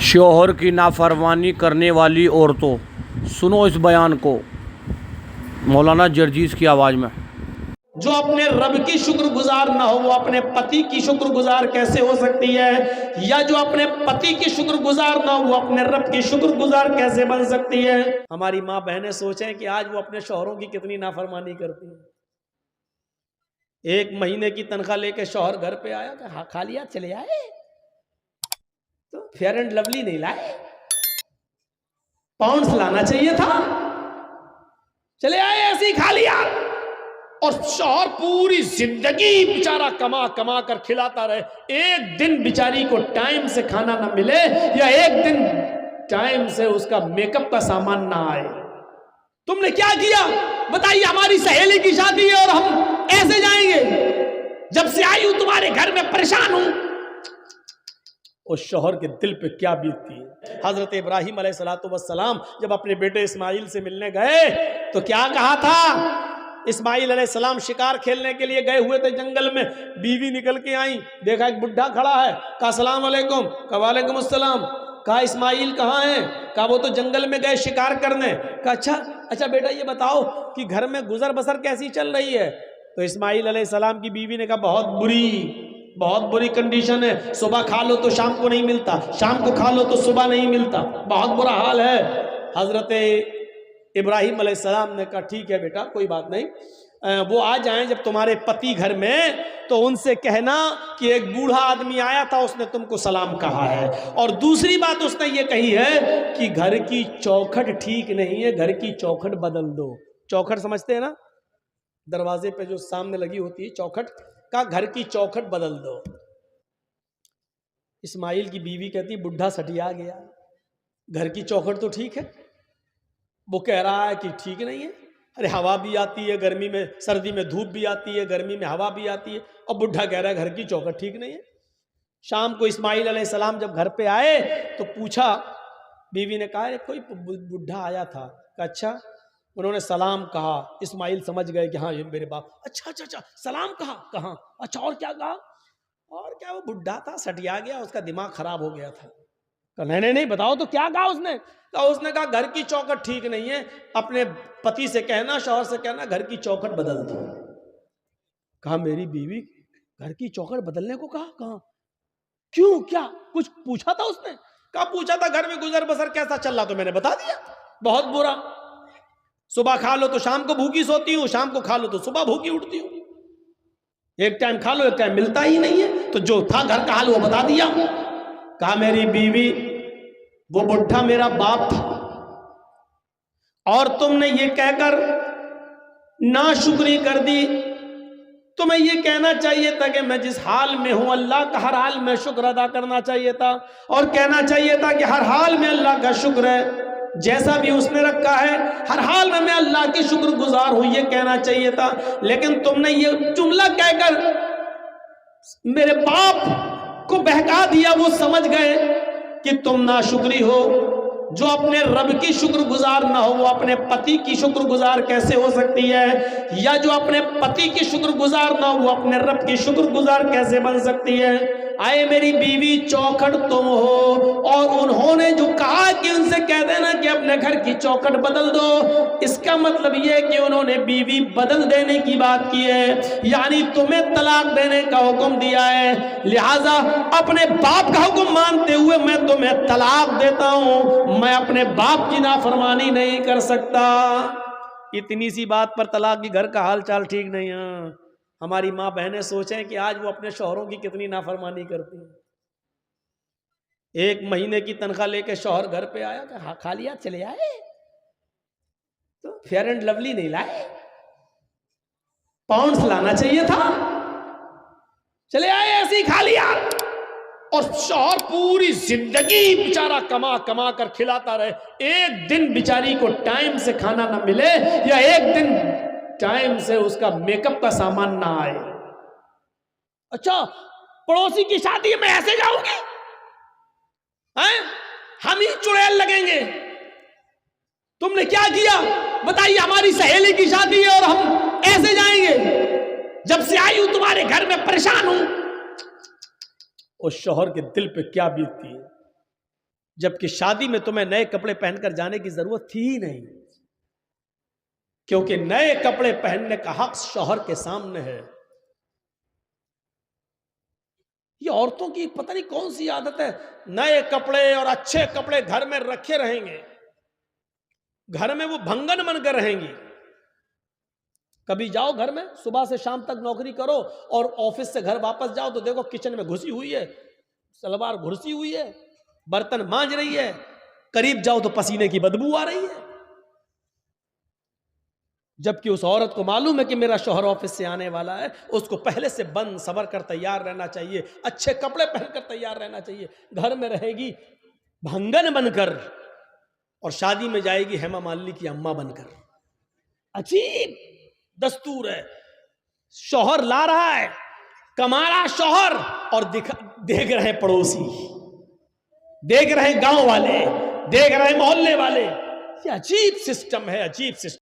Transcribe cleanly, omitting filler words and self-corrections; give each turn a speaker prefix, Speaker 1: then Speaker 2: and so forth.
Speaker 1: شوہر کی نافرمانی کرنے والی عورتوں، سنو اس بیان کو مولانا جرجیز کی آواز میں۔
Speaker 2: جو اپنے رب کی شکر گزار نہ ہو وہ اپنے پتی کی شکر گزار کیسے ہو سکتی ہے؟ یا جو اپنے پتی کی شکر گزار نہ ہو وہ اپنے رب کی شکر گزار کیسے بن سکتی ہے؟ ہماری ماں بہنیں سوچیں کہ آج وہ اپنے شوہروں کی کتنی نافرمانی کرتی ہیں۔ ایک مہینے کی تنخواہ لے کے شوہر گھر پہ آیا کہ خالی ہاتھ چلے آئے تو فیئر اینڈ لولی نہیں لائے، پاؤنڈز لانا چاہیے تھا، چلے آئے ایسی خالی ہاتھ۔ اور شوہر پوری زندگی بیچارہ کما کما کر کھلاتا رہے، ایک دن بیچاری کو ٹائم سے کھانا نہ ملے یا ایک دن ٹائم سے اس کا میک اپ کا سامان نہ آئے۔ تم نے کیا کیا بتائیے؟ ہماری سہیلی کی شادی ہے اور ہم ایسے جائیں گے؟ جب سے آئی ہوں تمہارے گھر میں پریشان ہوں۔ اس شوہر کے دل پہ کیا بیتتی ہے؟ حضرت ابراہیم علیہ السلام جب اپنے بیٹے اسماعیل سے ملنے گئے تو کیا کہا تھا؟ اسماعیل علیہ السلام شکار کھیلنے کے لیے گئے ہوئے تھے جنگل میں، بیوی نکل کے آئیں، دیکھا ایک بڈھا کھڑا ہے، کہا السلام علیکم، کہا وعلیکم السلام، کہا اسماعیل کہاں ہیں؟ کہا وہ تو جنگل میں گئے شکار کرنے۔ کہا اچھا بیٹا یہ بتاؤ کہ گھر میں گزر بسر کیسی چل رہی ہے؟ تو اسماعیل علیہ السلام کی بیوی نے کہا بہت بری کنڈیشن ہے، صبح کھا لو تو شام کو نہیں ملتا، شام کو کھا لو تو صبح نہیں ملتا، بہت برا حال ہے۔ حضرت ابراہیم علیہ السلام نے کہا ٹھیک ہے بیٹا کوئی بات نہیں، وہ آ جائیں جب تمہارے پتی گھر میں تو ان سے کہنا کہ ایک بوڑھا آدمی آیا تھا اس نے تم کو سلام کہا ہے، اور دوسری بات اس نے یہ کہی ہے کہ گھر کی چوکھٹ ٹھیک نہیں ہے، گھر کی چوکھٹ بدل دو۔ چوکھٹ سمجھتے ہیں نا؟ دروازے پہ جو سامنے لگی ہوتی ہے چوکھٹ، کا گھر کی چوکھٹ بدل دو۔ اسماعیل کی بیوی کہتی بڈھا سٹیا گیا، گھر کی چوکھٹ تو ٹھیک ہے، وہ کہہ رہا ہے کہ ٹھیک نہیں ہے، ارے ہوا بھی آتی ہے گرمی میں، سردی میں دھوپ بھی آتی ہے، گرمی میں ہوا بھی آتی ہے، اور بڈھا کہہ رہا ہے گھر کی چوکھٹ ٹھیک نہیں ہے۔ شام کو اسماعیل علیہ السلام جب گھر پہ آئے تو پوچھا، بیوی نے کہا کوئی بڈھا آیا تھا، کہا اچھا، انہوں نے سلام کہا۔ اسماعیل سمجھ گئے کہ ہاں یہ میرے باپ، اچھا سلام کہا، کہاں؟ اچھا اور کیا کہا؟ اور کیا وہ بڈھا تھا سٹیا گیا، اس کا دماغ خراب ہو گیا تھا۔ کہا نہیں بتاؤ تو کیا کہا اس نے؟ اس نے کہا گھر کی چوکھٹ ٹھیک نہیں ہے، اپنے پتی سے کہنا، شوہر سے کہنا گھر کی چوکھٹ بدل دو۔ کہا میری بیوی گھر کی چوکھٹ بدلنے کو کہا؟ کہاں؟ کیوں؟ کیا کچھ پوچھا تھا اس نے؟ کہا پوچھا تھا گھر میں گزر بسر کیسا چل رہا تو میں نے بتا دیا، بہت برا، صبح کھا لو تو شام کو بھوکی سوتی ہوں، شام کو کھا لو تو صبح بھوکی اٹھتی ہوں، ایک ٹائم کھا لو ایک ٹائم ملتا ہی نہیں ہے، تو جو تھا گھر کا حال وہ بتا دیا۔ کہا میری بیوی وہ بڈھا میرا باپ تھا، اور تم نے یہ کہہ کر ناشکری کر دی، تمہیں یہ کہنا چاہیے تھا کہ میں جس حال میں ہوں اللہ کا ہر حال میں شکر ادا کرنا چاہیے تھا، اور کہنا چاہیے تھا کہ ہر حال میں اللہ کا شکر ہے، جیسا بھی اس نے رکھا ہے ہر حال میں اللہ کی شکر گزار ہوں، یہ کہنا چاہیے تھا۔ لیکن تم نے یہ جملہ کہہ کر میرے باپ کو بہکا دیا، وہ سمجھ گئے کہ تم ناشکری ہو۔ جو اپنے رب کی شکر گزار نہ ہو وہ اپنے پتی کی شکر گزار کیسے ہو سکتی ہے؟ یا جو اپنے پتی کی شکر گزار نہ ہو وہ اپنے رب کی شکر گزار کیسے بن سکتی ہے؟ آئے میری بیوی چوکھٹ تم ہو، اور انہوں نے جو کہا کہ ان سے کہہ دینا کہ اپنے گھر کی چوکھٹ بدل دو، اس کا مطلب یہ کہ انہوں نے بیوی بدل دینے کی بات کی ہے، یعنی تمہیں طلاق دینے کا حکم دیا ہے، لہٰذا اپنے باپ کا حکم مانتے ہوئے میں تمہیں طلاق دیتا ہوں، میں اپنے باپ کی نافرمانی نہیں کر سکتا۔ اتنی سی بات پر طلاق کی گھر کا حال چال ٹھیک نہیں ہے۔ ہماری ماں بہنیں سوچیں کہ آج وہ اپنے شوہروں کی کتنی نافرمانی کرتی ہیں۔ ایک مہینے کی تنخواہ لے کے شوہر گھر پہ آیا کہ خالی ہاتھ چلے آئے تو فیئر اینڈ لولی نہیں لائے، پاؤنڈز لانا چاہیے تھا، چلے آئے ایسی خالی ہاتھ۔ اور شوہر پوری زندگی بیچارہ کما کما کر کھلاتا رہے، ایک دن بیچاری کو ٹائم سے کھانا نہ ملے یا ایک دن ٹائم سے اس کا میک اپ کا سامان نہ آئے۔ اچھا پڑوسی کی شادی میں ایسے جاؤں گی، ہم ہی چڑیل لگیں گے؟ تم نے کیا کیا بتائیے؟ ہماری سہیلی کی شادی ہے اور ہم ایسے جائیں گے؟ جب سے آئی ہوں تمہارے گھر میں پریشان ہوں۔ اس شوہر کے دل پہ کیا بیتتی ہے؟ جبکہ شادی میں تمہیں نئے کپڑے پہن کر جانے کی ضرورت تھی ہی نہیں، کیونکہ نئے کپڑے پہننے کا حق شوہر کے سامنے ہے۔ یہ عورتوں کی پتہ نہیں کون سی عادت ہے، نئے کپڑے اور اچھے کپڑے گھر میں رکھے رہیں گے، گھر میں وہ بھنگن بن کر رہیں گی۔ کبھی جاؤ گھر میں، صبح سے شام تک نوکری کرو اور آفس سے گھر واپس جاؤ تو دیکھو کچن میں گھسی ہوئی ہے، سلوار گھسی ہوئی ہے، برتن مانج رہی ہے، قریب جاؤ تو پسینے کی بدبو آ رہی ہے، جبکہ اس عورت کو معلوم ہے کہ میرا شوہر آفس سے آنے والا ہے، اس کو پہلے سے بند صبر کر تیار رہنا چاہیے، اچھے کپڑے پہن کر تیار رہنا چاہیے۔ گھر میں رہے گی بھنگن بن کر اور شادی میں جائے گی ہیما مالنی کی اماں بن کر۔ عجیب دستور ہے، شوہر لا رہا ہے، کما رہا شوہر، اور دیکھ رہے پڑوسی، دیکھ رہے گاؤں والے، دیکھ رہے محلے والے۔ یہ عجیب سسٹم ہے، عجیب سسٹم۔